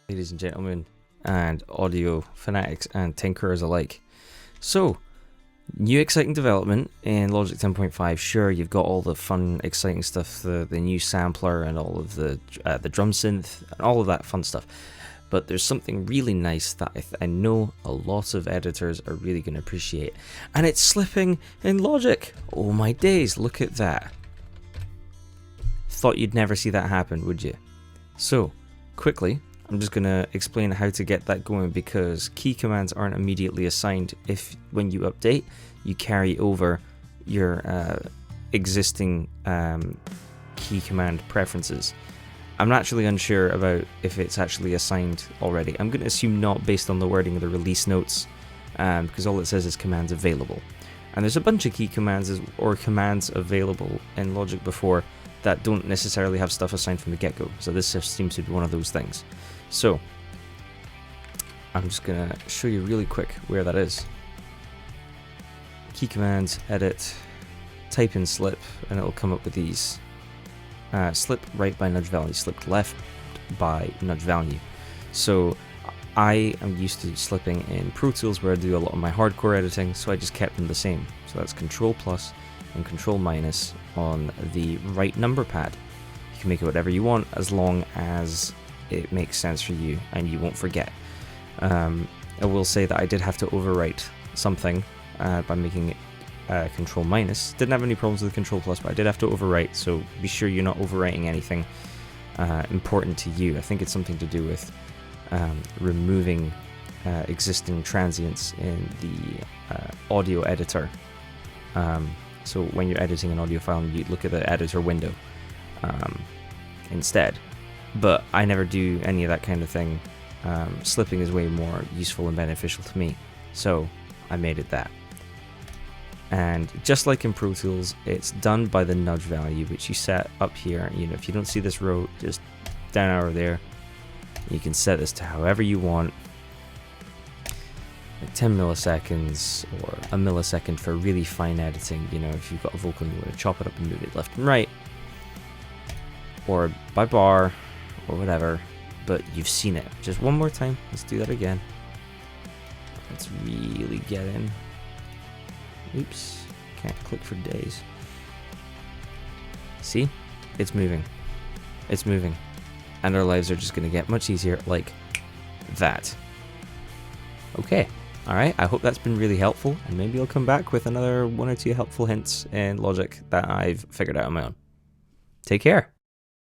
Ladies and gentlemen, and audio fanatics and tinkerers alike. So, new exciting development in Logic 10.5. Sure, you've got all the fun, exciting stuff, the new sampler and all of the drum synth and all of that fun stuff. But there's something really nice that I know a lot of editors are really going to appreciate. And it's slipping in Logic. Oh my days, look at that. Thought you'd never see that happen, would you? So, quickly, I'm just going to explain how to get that going, because key commands aren't immediately assigned. If when you update, you carry over your existing key command preferences. I'm actually unsure about if it's actually assigned already. I'm going to assume not, based on the wording of the release notes, because all it says is commands available. And there's a bunch of key commands or commands available in Logic before that don't necessarily have stuff assigned from the get-go. So this seems to be one of those things. So I'm just going to show you really quick where that is. Key commands, edit, type in slip, and it'll come up with these. Slip right by nudge value, slip left by nudge value. So I am used to slipping in Pro Tools, where I do a lot of my hardcore editing, so I just kept them the same. So that's Control plus and Control minus on the right number pad. You can make it whatever you want, as long as it makes sense for you and you won't forget. I will say that I did have to overwrite something by making it Control minus. Didn't have any problems with Control plus, but I did have to overwrite, so be sure you're not overwriting anything important to you. I think it's something to do with removing existing transients in the audio editor. So when you're editing an audio file, you look at the editor window instead. But I never do any of that kind of thing. Slipping is way more useful and beneficial to me, so I made it that. And just like in Pro Tools, it's done by the nudge value, which you set up here. You know, if you don't see this row, just down over there, you can set this to however you want. Like 10 milliseconds or a millisecond for really fine editing. You know, if you've got a vocal and you want to chop it up and move it left and right, or by bar, or whatever. But you've seen it. Just one more time. Let's do that again. Let's really get in. Oops, can't click for days. See? It's moving. It's moving. And our lives are just going to get much easier like that. Okay. Alright, I hope that's been really helpful, and maybe I'll come back with another one or two helpful hints in Logic that I've figured out on my own. Take care.